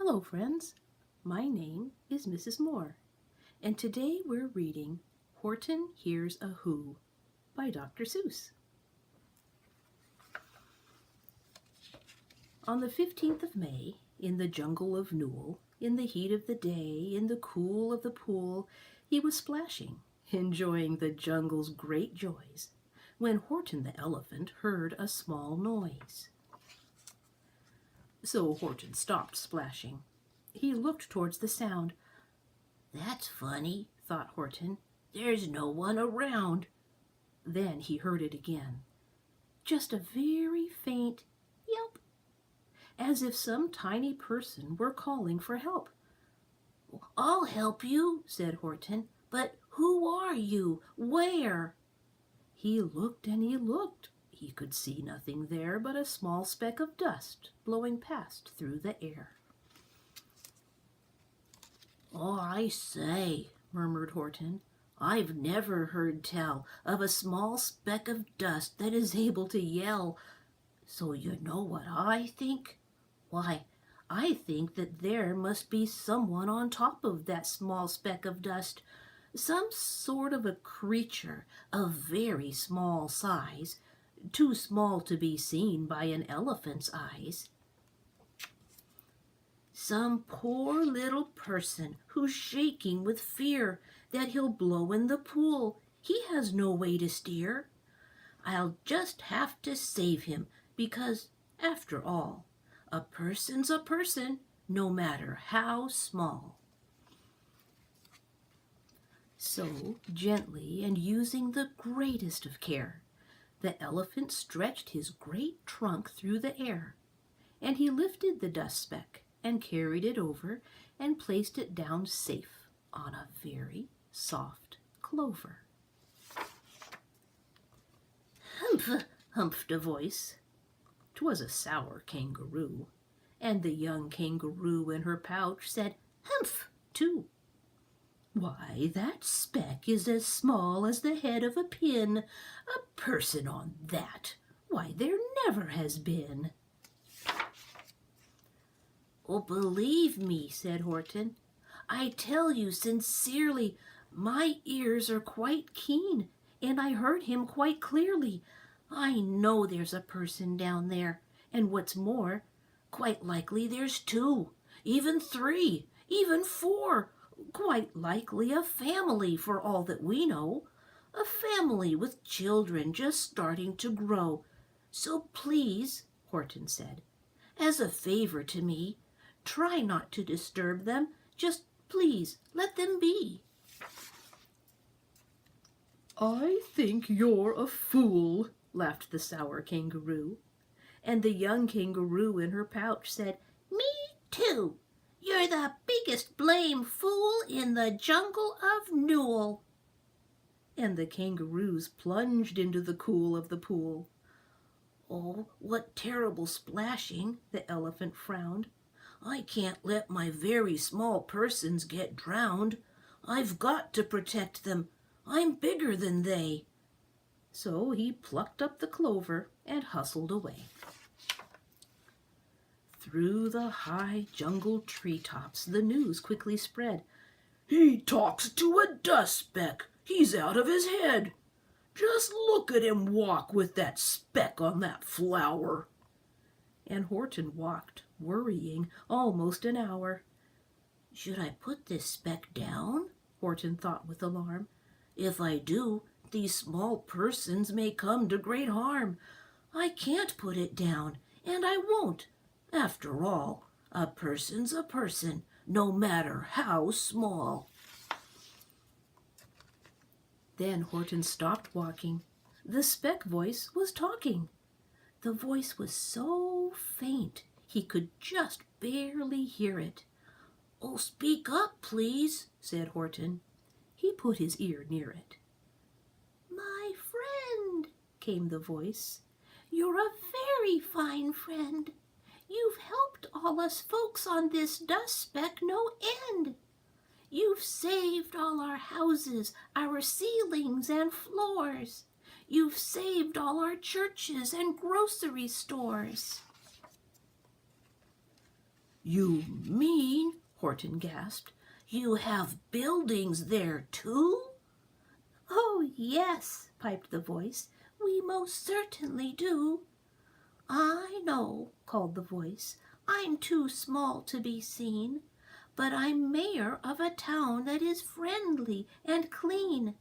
Hello friends, my name is Mrs. Moore, and today we're reading Horton Hears a Who by Dr. Seuss. On the 15th of May, in the jungle of Newell, in the heat of the day, in the cool of the pool, he was splashing, enjoying the jungle's great joys, when Horton the elephant heard a small noise. So Horton stopped splashing. He looked towards the sound. "That's funny," thought Horton. "There's no one around." Then he heard it again. Just a very faint yelp, as if some tiny person were calling for help. "I'll help you," said Horton. "But who are you? Where?" He looked and he looked. He could see nothing there but a small speck of dust blowing past through the air. "Oh, I say," murmured Horton, "I've never heard tell of a small speck of dust that is able to yell. So you know what I think? Why, I think that there must be someone on top of that small speck of dust, some sort of a creature of very small size, too small to be seen by an elephant's eyes. Some poor little person who's shaking with fear that he'll blow in the pool. He has no way to steer. I'll just have to save him because, after all, a person's a person, no matter how small." So, gently and using the greatest of care, the elephant stretched his great trunk through the air, and he lifted the dust speck and carried it over and placed it down safe on a very soft clover. "Humph!" humphed a voice. 'Twas a sour kangaroo, and the young kangaroo in her pouch said "Humph!" too. "Why, that speck is as small as the head of a pin. A person on that! Why, there never has been." "Oh, believe me," said Horton, "I tell you sincerely, my ears are quite keen, and I heard him quite clearly. I know there's a person down there, and what's more, quite likely there's two, even three, even four, quite likely a family for all that we know, a family with children just starting to grow. So please," Horton said, "as a favor to me, try not to disturb them. Just please let them be." "I think you're a fool," laughed the sour kangaroo. And the young kangaroo in her pouch said, "Me too. You're the biggest blame fool in the jungle of Newell." And the kangaroos plunged into the cool of the pool. "Oh, what terrible splashing!" the elephant frowned. "I can't let my very small persons get drowned. I've got to protect them. I'm bigger than they." So he plucked up the clover and hustled away. Through the high jungle treetops the news quickly spread. "He talks to a dust speck. He's out of his head. Just look at him walk with that speck on that flower." And Horton walked, worrying, almost an hour. "Should I put this speck down?" Horton thought with alarm. "If I do, these small persons may come to great harm. I can't put it down, and I won't. After all, a person's a person, no matter how small." Then Horton stopped walking. The speck voice was talking. The voice was so faint he could just barely hear it. "Oh, speak up, please," said Horton. He put his ear near it. "My friend," came the voice, "you're a very fine friend. You've helped all us folks on this dust speck no end. You've saved all our houses, our ceilings and floors. You've saved all our churches and grocery stores." You mean, Horton gasped, you have buildings there too? Oh, yes, piped the voice, we most certainly do. I know, called the voice, I'm too small to be seen, but I'm mayor of a town that is friendly and clean.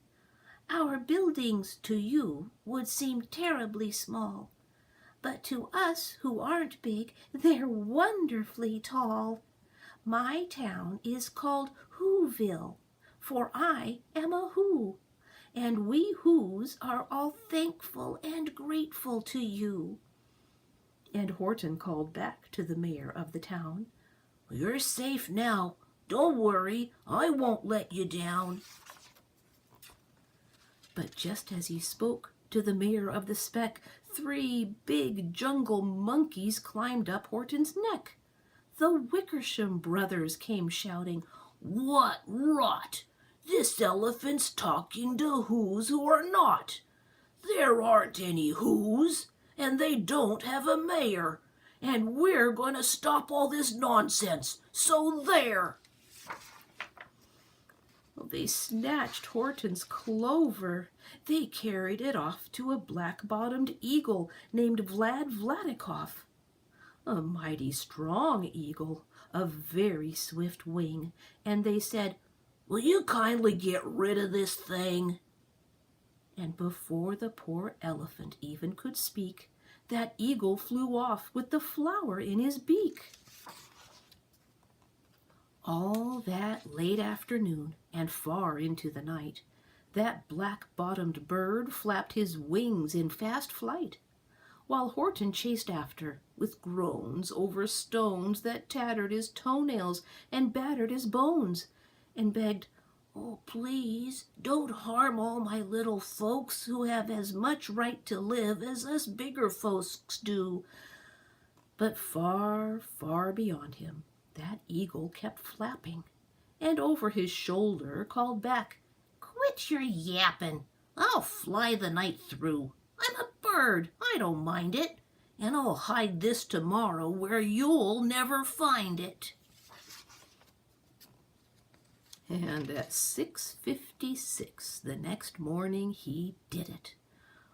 Our buildings to you would seem terribly small, but to us who aren't big, they're wonderfully tall. My town is called Whoville, for I am a Who, and we Whos are all thankful and grateful to you. And Horton called back to the mayor of the town, You're safe now. Don't worry, I won't let you down. But just as he spoke to the mayor of the speck, 3 big jungle monkeys climbed up Horton's neck. The Wickersham brothers came shouting, What rot! This elephant's talking to Whos who are not. There aren't any Whos, and they don't have a mayor, and we're going to stop all this nonsense, so there! They snatched Horton's clover. They carried it off to a black-bottomed eagle named Vladikoff. A mighty strong eagle, a very swift wing, and they said, Will you kindly get rid of this thing? And before the poor elephant even could speak, that eagle flew off with the flower in his beak. All that late afternoon and far into the night, that black-bottomed bird flapped his wings in fast flight, while Horton chased after, with groans over stones that tattered his toenails and battered his bones, and begged, Oh, please, don't harm all my little folks who have as much right to live as us bigger folks do. But far, far beyond him, that eagle kept flapping, and over his shoulder called back, Quit your yapping. I'll fly the night through. I'm a bird. I don't mind it. And I'll hide this tomorrow where you'll never find it. And at 6:56 the next morning he did it.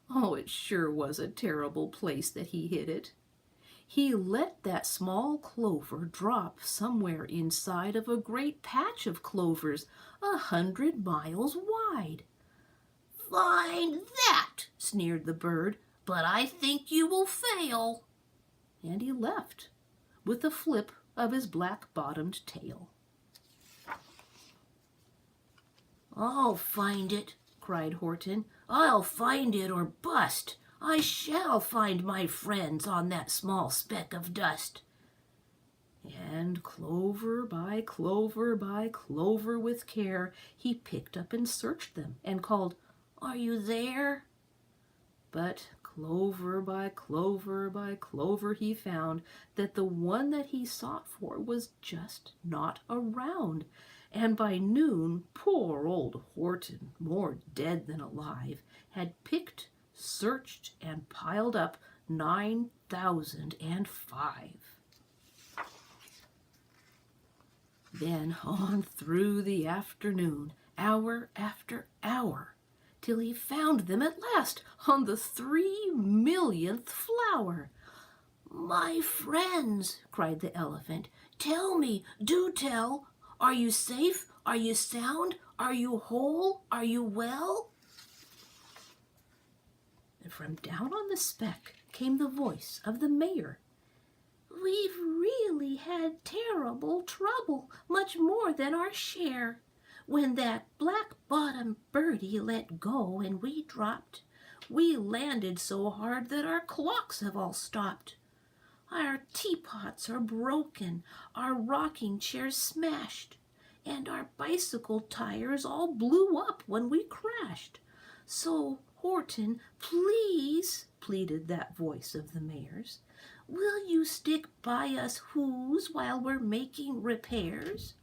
Oh, it sure was a terrible place that he hid it. He let that small clover drop somewhere inside of a great patch of clovers 100 miles wide. Find that, sneered the bird, but I think you will fail. And he left, with a flip of his black-bottomed tail. I'll find it, cried Horton. I'll find it or bust. I shall find my friends on that small speck of dust. And clover by clover by clover with care, he picked up and searched them and called, Are you there? But clover by clover by clover he found that the one that he sought for was just not around. And by noon, poor old Horton, more dead than alive, had picked, searched, and piled up 9,005. Then on through the afternoon, hour after hour, till he found them at last on the 3,000,000th flower. My friends, cried the elephant, tell me, do tell, are you safe? Are you sound? Are you whole? Are you well? And from down on the speck came the voice of the mayor. We've really had terrible trouble, much more than our share. When that black-bottomed birdie let go and we dropped, we landed so hard that our clocks have all stopped. Our teapots are broken, our rocking chairs smashed, and our bicycle tires all blew up when we crashed. So, Horton, please, pleaded that voice of the mayor's, will you stick by us Whos while we're making repairs?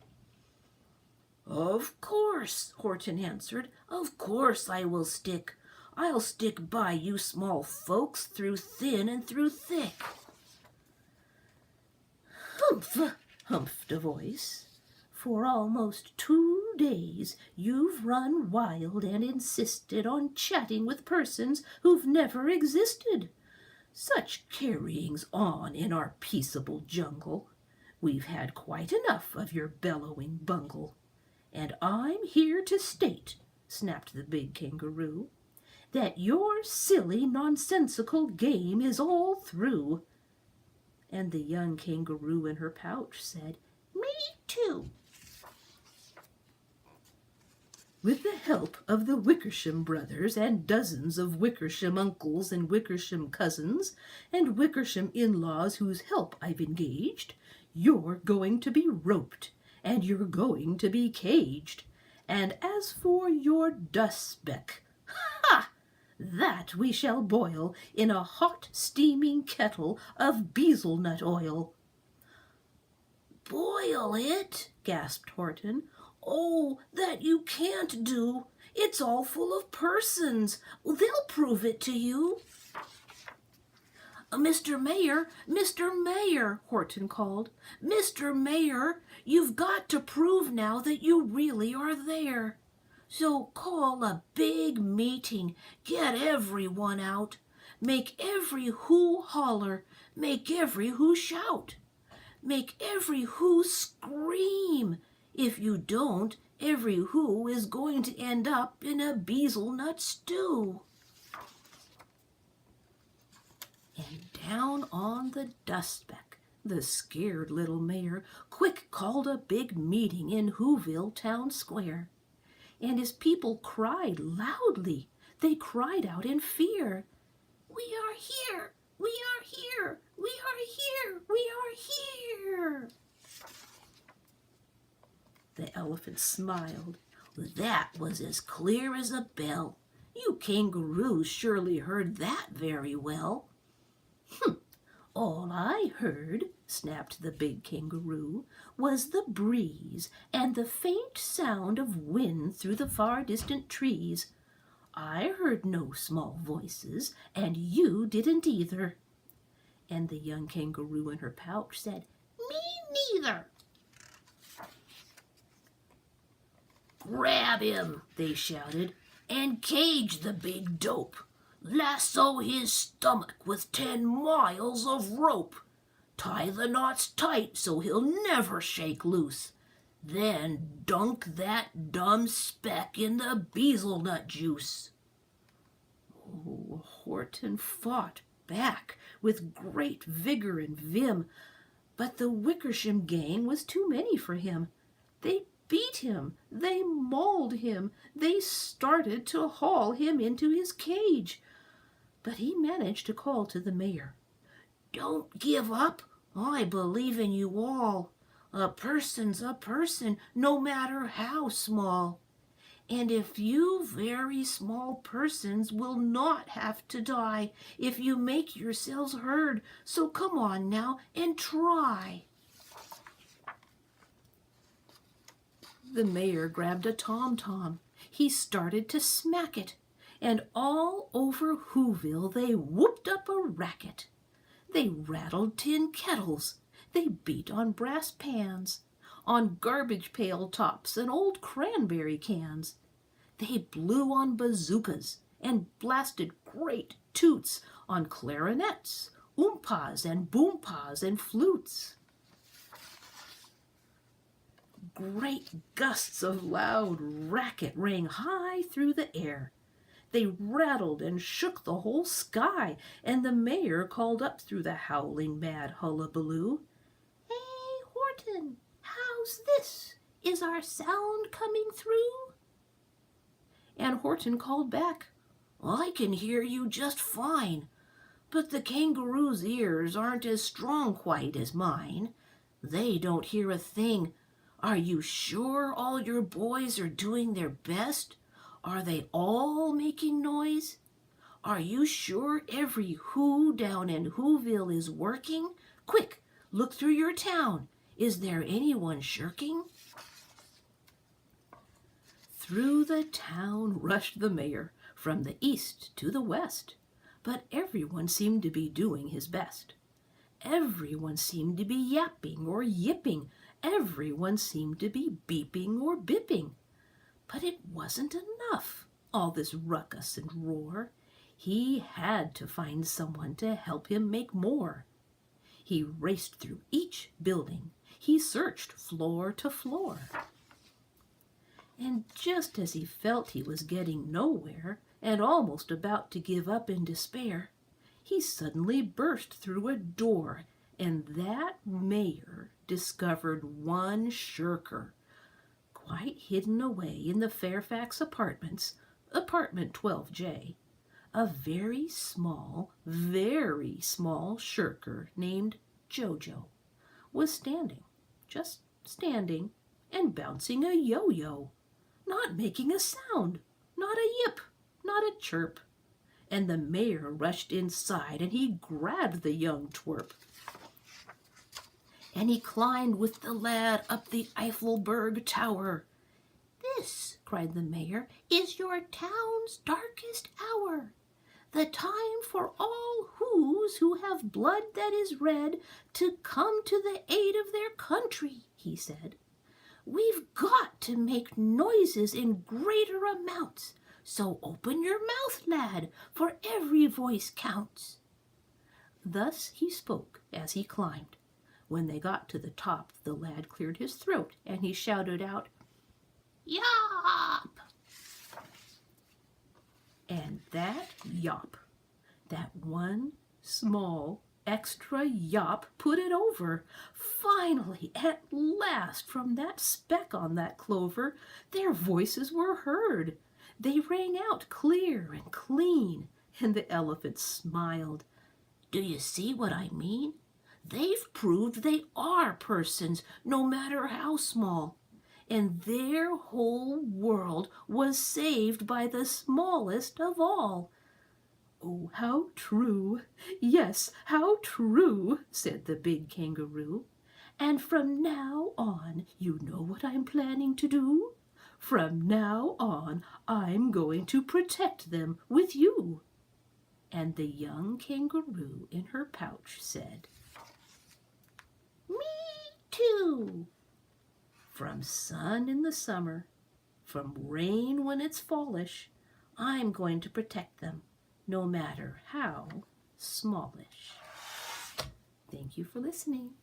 Of course, Horton answered. Of course I will stick. I'll stick by you small folks through thin and through thick. Humph! humphed a voice. "For almost 2 days you've run wild and insisted on chatting with persons who've never existed. Such carryings on in our peaceable jungle. We've had quite enough of your bellowing bungle. And I'm here to state," snapped the big kangaroo, "that your silly, nonsensical game is all through." And the young kangaroo in her pouch said, "Me too." With the help of the Wickersham brothers and dozens of Wickersham uncles and Wickersham cousins and Wickersham in-laws whose help I've engaged, you're going to be roped and you're going to be caged. And as for your dust speck, ha! That we shall boil in a hot steaming kettle of bezelnut oil. "Boil it?" gasped Horton. "Oh, that you can't do. It's all full of persons. They'll prove it to you." "Mr. Mayor," Horton called. "Mr. Mayor, you've got to prove now that you really are there. So call a big meeting, get everyone out, make every who holler, make every who shout, make every who scream. If you don't, every who is going to end up in a bezelnut stew." And down on the dust speck, the scared little mayor quick called a big meeting in Whoville town square. And his people cried loudly. They cried out in fear, "We are here! We are here! We are here! We are here!" The elephant smiled. "That was as clear as a bell. You kangaroos surely heard that very well." "All I heard," snapped the big kangaroo, "was the breeze and the faint sound of wind through the far distant trees. I heard no small voices, and you didn't either." And the young kangaroo in her pouch said, "Me neither." "Grab him," they shouted, "and cage the big dope. Lasso his stomach with 10 miles of rope. Tie the knots tight so he'll never shake loose. Then dunk that dumb speck in the bezelnut juice." Oh, Horton fought back with great vigor and vim, but the Wickersham gang was too many for him. They beat him, they mauled him, they started to haul him into his cage. But he managed to call to the mayor, "Don't give up. I believe in you all. A person's a person, no matter how small. And if you very small persons will not have to die if you make yourselves heard, so come on now and try." The mayor grabbed a tom-tom. He started to smack it, and all over Whoville they whooped up a racket. They rattled tin kettles, they beat on brass pans, on garbage pail tops and old cranberry cans. They blew on bazookas and blasted great toots on clarinets, oompas and boompas and flutes. Great gusts of loud racket rang high through the air. They rattled and shook the whole sky, and the mayor called up through the howling mad hullabaloo, "Hey, Horton, how's this? Is our sound coming through?" And Horton called back, "I can hear you just fine, but the kangaroo's ears aren't as strong quite as mine. They don't hear a thing. Are you sure all your boys are doing their best? Are they all making noise? Are you sure every who down in Whoville is working? Quick, look through your town. Is there anyone shirking?" Through the town rushed the mayor, from the east to the west, but everyone seemed to be doing his best. Everyone seemed to be yapping or yipping. Everyone seemed to be beeping or bipping. But it wasn't enough, all this ruckus and roar. He had to find someone to help him make more. He raced through each building. He searched floor to floor. And just as he felt he was getting nowhere and almost about to give up in despair, he suddenly burst through a door, and that mayor discovered one shirker, quite hidden away in the Fairfax apartments, apartment 12J, a very small shirker named Jojo was standing, just standing, and bouncing a yo-yo, not making a sound, not a yip, not a chirp. And the mayor rushed inside, and he grabbed the young twerp. And he climbed with the lad up the Eiffelberg Tower. "This," cried the mayor, "is your town's darkest hour. The time for all who have blood that is red to come to the aid of their country," he said. "We've got to make noises in greater amounts. So open your mouth, lad, for every voice counts." Thus he spoke as he climbed. When they got to the top, the lad cleared his throat, and he shouted out, "Yop!" And that yop, that one small extra yop, put it over. Finally, at last, from that speck on that clover, their voices were heard. They rang out clear and clean, and the elephant smiled. "Do you see what I mean? They've proved they are persons, no matter how small. And their whole world was saved by the smallest of all." "Oh, how true! Yes, how true!" said the big kangaroo. "And from now on, you know what I'm planning to do? From now on, I'm going to protect them with you." And the young kangaroo in her pouch said, "Me too." From sun in the summer, from rain when it's fallish, I'm going to protect them, no matter how smallish. Thank you for listening.